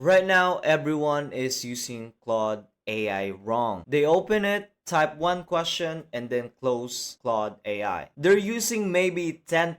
Right now, everyone is using Claude AI wrong. They open it, type one question, and then close Claude AI. They're using maybe 10%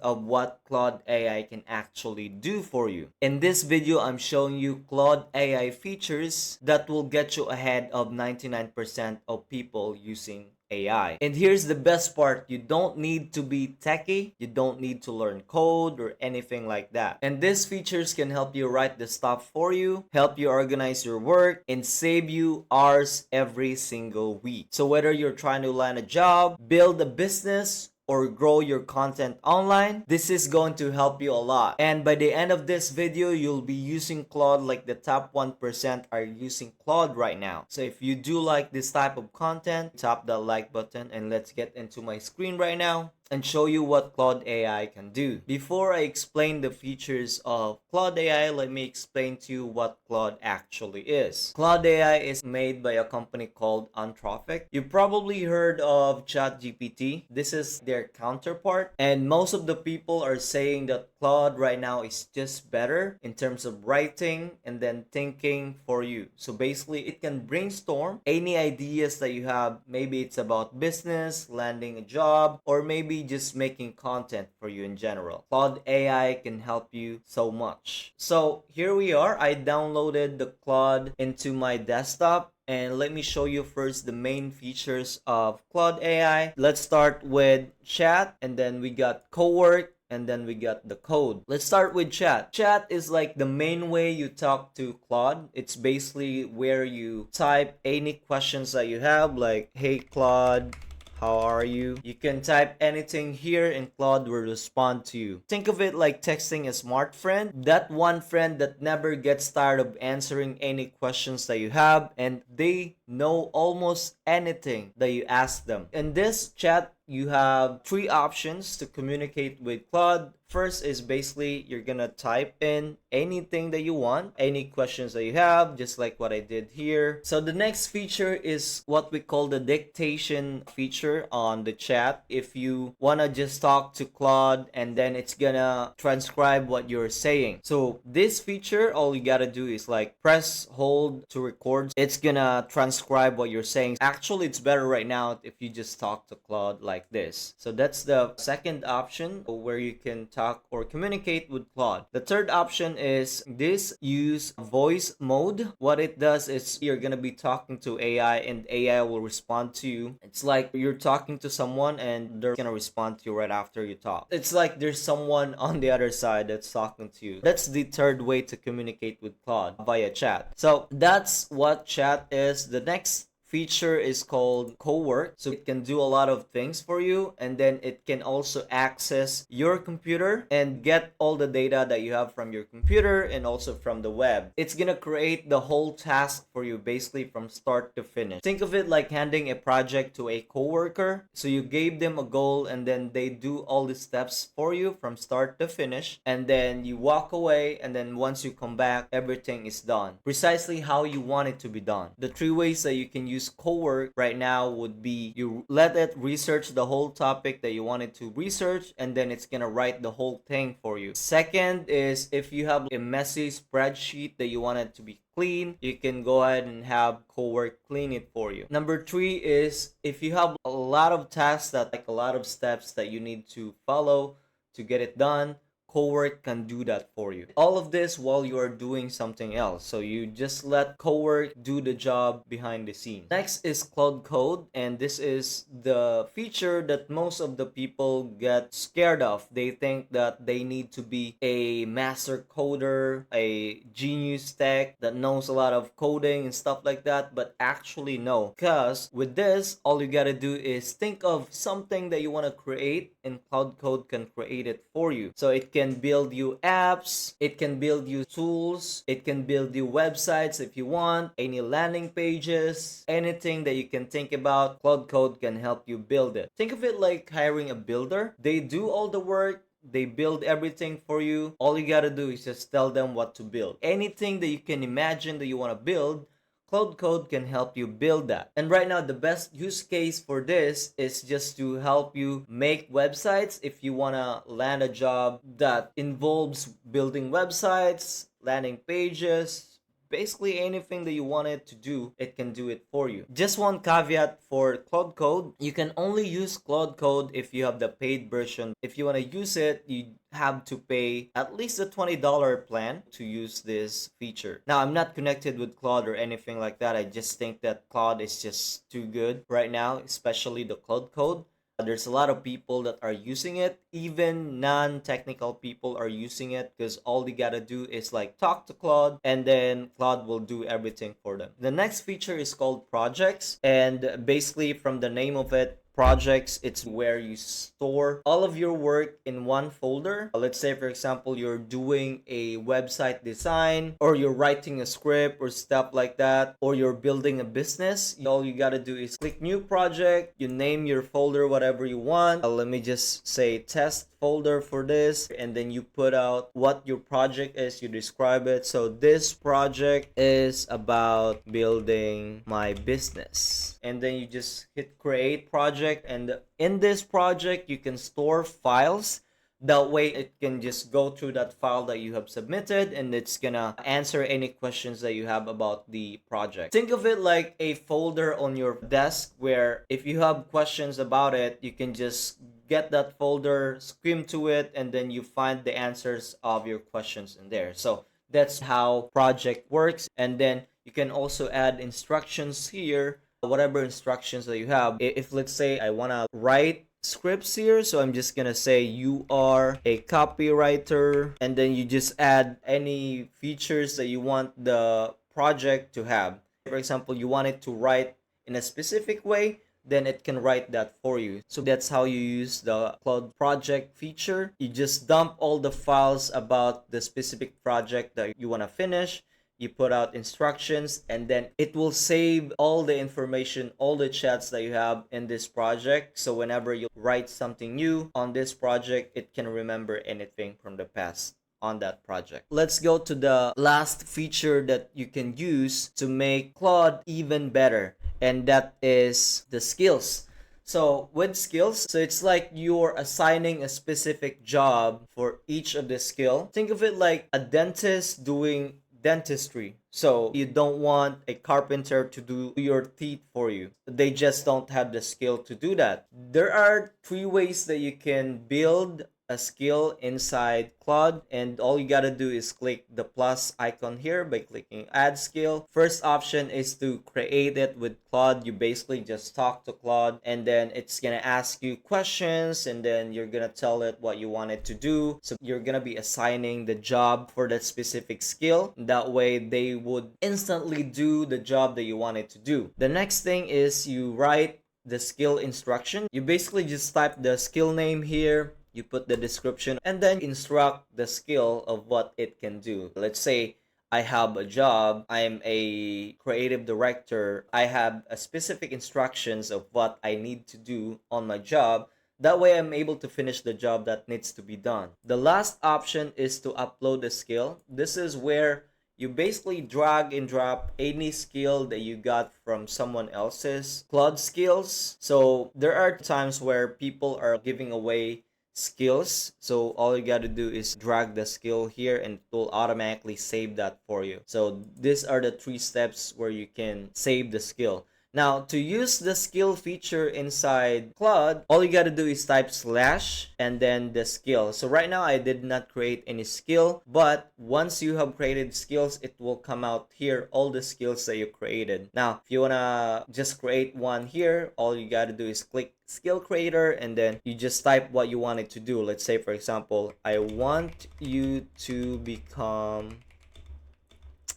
of what Claude AI can actually do for you. In this video, I'm showing you Claude AI features that will get you ahead of 99% of people using AI. And here's the best part, you don't need to be techie, you don't need to learn code or anything like that. And these features can help you write the stuff for you, help you organize your work, and save you hours every single week. So whether you're trying to land a job, build a business, or grow your content online, this is going to help you a lot. And by the end of this video, you'll be using Claude like the top 1% are using Claude right now. So if you do like this type of content, tap that like button and let's get into my screen right now and show you what Claude AI can do. Before I explain the features of Claude AI, let me explain to you what Claude actually is. Claude AI is made by a company called Anthropic. You probably heard of ChatGPT. This is their counterpart, and most of the people are saying that Claude right now is just better in terms of writing and then thinking for you. So basically, it can brainstorm any ideas that you have. Maybe it's about business, landing a job, or maybe just making content for you in general. Claude AI can help you so much. So here we are. I downloaded the Claude into my desktop. And let me show you first the main features of Claude AI. Let's start with chat, and then we got Cowork, and then we got the code. Let's start with chat. Chat is like the main way you talk to Claude. It's basically where you type any questions that you have, like, hey Claude, how are you? You can type anything here and Claude will respond to you. Think of it like texting a smart friend. That one friend that never gets tired of answering any questions that you have, and they know almost anything that you ask them. In this chat, you have three options to communicate with Claude. First is basically you're gonna type in anything that you want, any questions that you have, just like what I did here. So the next feature is what we call the dictation feature on the chat. If you wanna just talk to Claude and then it's gonna transcribe what you're saying. So this feature, all you gotta do is like press hold to record. It's gonna transcribe what you're saying. Actually, it's better right now if you just talk to Claude like this. So that's the second option where you can talk or communicate with Claude. The third option is this use voice mode. What it does is you're gonna be talking to AI and AI will respond to you. It's like you're talking to someone and they're gonna respond to you right after you talk. It's like there's someone on the other side that's talking to you. That's the third way to communicate with Claude, via chat. So that's what chat is. The next feature is called Cowork. So it can do a lot of things for you, and then it can also access your computer and get all the data that you have from your computer and also from the web. It's gonna create the whole task for you basically from start to finish. Think of it like handing a project to a coworker. So you gave them a goal and then they do all the steps for you from start to finish, and then you walk away, and then once you come back, everything is done precisely how you want it to be done. The three ways that you can use Cowork right now would be you let it research the whole topic that you wanted to research, and then it's gonna write the whole thing for you. Second is if you have a messy spreadsheet that you want it to be clean, you can go ahead and have Cowork clean it for you. Number three is if you have a lot of tasks that like a lot of steps that you need to follow to get it done, Cowork can do that for you. All of this while you are doing something else. So you just let Cowork do the job behind the scenes. Next is Claude Code, and this is the feature that most of the people get scared of. They think that they need to be a master coder, a genius tech that knows a lot of coding and stuff like that, but actually no. Because with this, all you gotta do is think of something that you want to create, and Claude Code can create it for you. So it can build you apps, it can build you tools, it can build you websites if you want, any landing pages, anything that you can think about, Claude Code can help you build it. Think of it like hiring a builder. They do all the work, they build everything for you. All you gotta do is just tell them what to build. Anything that you can imagine that you want to build, Claude Code can help you build that. And right now, the best use case for this is just to help you make websites. If you want to land a job that involves building websites, landing pages, basically anything that you want it to do, it can do it for you. Just one caveat for Claude Code: you can only use Claude Code if you have the paid version. If you want to use it, you have to pay at least a $20 plan to use this feature. Now, I'm not connected with Claude or anything like that. I just think that Claude is just too good right now, especially the Claude Code. There's a lot of people that are using it. Even non-technical people are using it because all they gotta do is like talk to Claude, and then Claude will do everything for them. The next feature is called projects, and basically from the name of it, projects, it's where you store all of your work in one folder. Let's say, for example, you're doing a website design, or you're writing a script or stuff like that, or you're building a business. All you gotta do is click new project, you name your folder whatever you want. Let me just say test folder for this, and then you put out what your project is, you describe it. So this project is about building my business, and then you just hit create project, and in this project you can store files. That way it can just go through that file that you have submitted, and it's gonna answer any questions that you have about the project. Think of it like a folder on your desk where if you have questions about it, you can just get that folder, skim to it, and then you find the answers of your questions in there. So that's how project works. And then you can also add instructions here, whatever instructions that you have. If let's say I want to write scripts here, so I'm just gonna say you are a copywriter, and then you just add any features that you want the project to have. For example, you want it to write in a specific way, then it can write that for you. So that's how you use the Claude project feature. You just dump all the files about the specific project that you want to finish. You put out instructions, and then it will save all the information, all the chats that you have in this project. So whenever you write something new on this project, it can remember anything from the past on that project. Let's go to the last feature that you can use to make Claude even better, and that is the skills. So with skills, so it's like you're assigning a specific job for each of the skill. Think of it like a dentist doing dentistry. So you don't want a carpenter to do your teeth for you. They just don't have the skill to do that. There are 3 ways that you can build a skill inside Claude, and all you gotta do is click the plus icon here by clicking add skill. First option is to create it with Claude. You basically just talk to Claude, and then it's gonna ask you questions, and then you're gonna tell it what you want it to do. So you're gonna be assigning the job for that specific skill. That way they would instantly do the job that you want it to do. The next thing is you write the skill instruction. You basically just type the skill name here, you put the description, and then instruct the skill of what it can do. Let's say I have a job, I'm a creative director, I have a specific instructions of what I need to do on my job. That way I'm able to finish the job that needs to be done. The last option is to upload a skill. This is where you basically drag and drop any skill that you got from someone else's Claude skills. So there are times where people are giving away skills, so all you got to do is drag the skill here, and it will automatically save that for you. So these are the 3 steps where you can save the skill. Now, to use the skill feature inside Claude, all you gotta do is type slash and then the skill. So right now I did not create any skill, but once you have created skills, it will come out here, all the skills that you created. Now, if you wanna just create one here, all you gotta do is click skill creator, and then you just type what you want it to do. Let's say, for example, I want you to become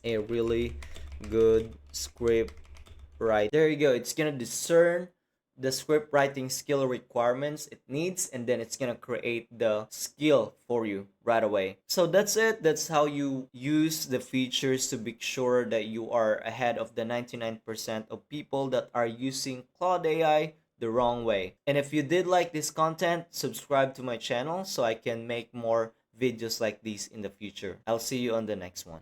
a really good script right. There you go. It's gonna discern the script writing skill requirements it needs, and then it's gonna create the skill for you right away. So that's it. That's how you use the features to make sure that you are ahead of the 99% of people that are using Claude AI the wrong way. And if you did like this content, subscribe to my channel so I can make more videos like these in the future. I'll see you on the next one.